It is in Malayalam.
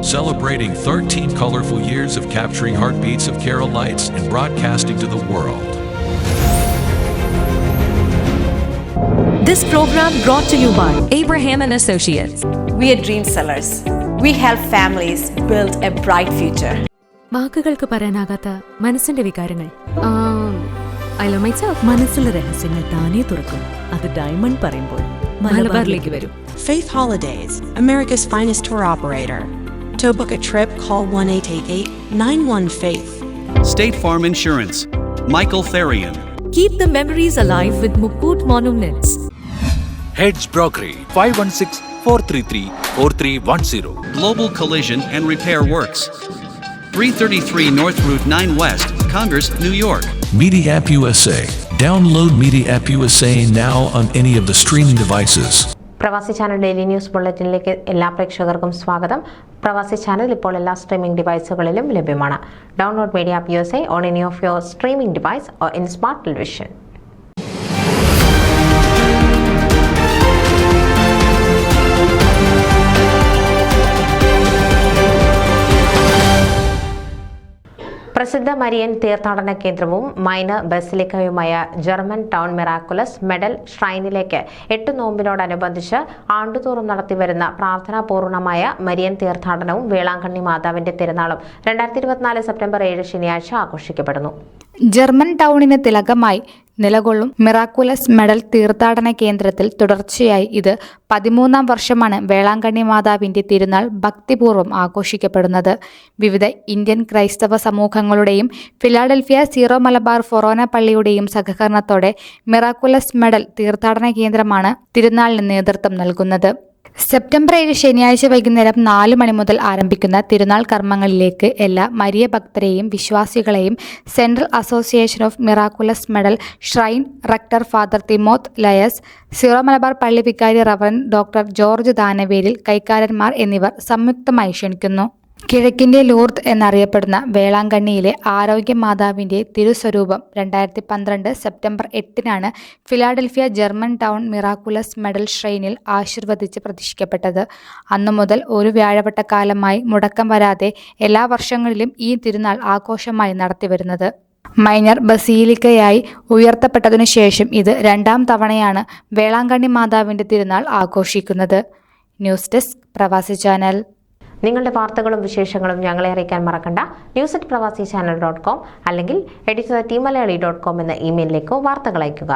celebrating 13 colorful years of capturing heartbeats of Kerala lights and broadcasting to the world. This program brought to you by Abraham and Associates. We are dream sellers. We help families build a bright future. വാക്കുകൾക്ക് പറയാനാകാത്ത മനസ്സിന്റെ വികാരങ്ങൾ. I love myself. മനസ്സിലെ രഹസ്യങ്ങൾ താനേ തുറക്കും. അത് ഡയമണ്ട് പറയുമ്പോൾ മലബാറിലേക്ക് വരും. Faith Holidays, America's finest tour operator. To book a trip, call 1-888-91-FAITH. State Farm Insurance, Michael Therian. Keep the memories alive with Mukut Monuments. Heads Brokery 516-433-4310. Global Collision and Repair Works, 333 North Route 9 West, Congress, New York. Media App USA. Download Media App USA now on any of the streaming devices. പ്രവാസി ചാനൽ ഡെയിലി ന്യൂസ് ബുള്ളറ്റിനിലേക്ക് എല്ലാ പ്രേക്ഷകർക്കും സ്വാഗതം. പ്രവാസി ചാനൽ ഇപ്പോൾ എല്ലാ സ്ട്രീമിംഗ് ഡിവൈസുകളിലും ലഭ്യമാണ്. Download media app USA on any of your streaming device or in smart television. പ്രസിദ്ധ മരിയൻ തീർത്ഥാടന കേന്ദ്രവും മൈനർ ബസിലിക്കയുമായ ജർമ്മൻ ടൗൺ മിറാക്കുലസ് മെഡൽ ഷ്രൈനിലേക്ക് 8 നോമ്പിനോടനുബന്ധിച്ച് ആണ്ടുതോറും നടത്തിവരുന്ന പ്രാർത്ഥനാപൂർണമായ മരിയൻ തീർത്ഥാടനവും വേളാങ്കണ്ണി മാതാവിന്റെ തിരുനാളും 2024 സെപ്റ്റംബർ 7 ശനിയാഴ്ച ആഘോഷിക്കപ്പെടുന്നു. ജർമ്മൻ ടൗണിന് തിലകമായി നിലകൊള്ളും മിറാക്കുലസ് മെഡൽ തീർത്ഥാടന കേന്ദ്രത്തിൽ തുടർച്ചയായി ഇത് 13ാം വർഷമാണ് വേളാങ്കണ്ണി മാതാവിന്റെ തിരുനാൾ ഭക്തിപൂർവ്വം ആഘോഷിക്കപ്പെടുന്നത്. വിവിധ ഇന്ത്യൻ ക്രൈസ്തവ സമൂഹങ്ങളുടെയും ഫിലാഡൽഫിയ സീറോ മലബാർ ഫൊറോന പള്ളിയുടെയും സഹകരണത്തോടെ മിറാക്കുലസ് മെഡൽ തീർത്ഥാടന കേന്ദ്രമാണ് തിരുനാളിന് നേതൃത്വം നൽകുന്നത്. സെപ്റ്റംബർ 7 ശനിയാഴ്ച വൈകുന്നേരം 4 മണി മുതൽ ആരംഭിക്കുന്ന തിരുനാൾ കർമ്മങ്ങളിലേക്ക് എല്ലാ മരിയ ഭക്തരെയും വിശ്വാസികളെയും central association of miraculous medal shrine rector father Timothy ലയസ്, സീറോ മലബാർ പള്ളി വികാരി റവറൻ ഡോക്ടർ ജോർജ് ദാനവേലിൽ കൈക്കാരന്മാർ എന്നിവർ സംയുക്തമായി ക്ഷണിക്കുന്നു. കിഴക്കിന്റെ ലൂർദ് എന്നറിയപ്പെടുന്ന വേളാങ്കണ്ണിയിലെ ആരോഗ്യ മാതാവിന്റെ തിരുസ്വരൂപം 2012 September 8 Philadelphia German town miraculous medal ഷ്രൈനിൽ ആശീർവദിച്ച് പ്രതിഷ്ഠിക്കപ്പെട്ടത്. അന്നു മുതൽ ഒരു വ്യാഴവട്ടക്കാലമായി മുടക്കം വരാതെ എല്ലാ വർഷങ്ങളിലും ഈ തിരുനാൾ ആഘോഷമായി നടത്തിവരുന്നത്. മൈനർ ബസീലിക്കയായി ഉയർത്തപ്പെട്ടതിനു ശേഷം ഇത് 2ാം തവണയാണ് വേളാങ്കണ്ണി മാതാവിന്റെ തിരുനാൾ ആഘോഷിക്കുന്നത്. ന്യൂസ് ഡെസ്ക് പ്രവാസി ചാനൽ. നിങ്ങളുടെ വാർത്തകളും വിശേഷങ്ങളും ഞങ്ങളെ അറിയിക്കാൻ മറക്കണ്ട. news@pravasichannel.com അല്ലെങ്കിൽ editor@tmalayali.com എന്ന ഇമെയിലിലേക്കോ വാർത്തകൾ അയയ്ക്കുക.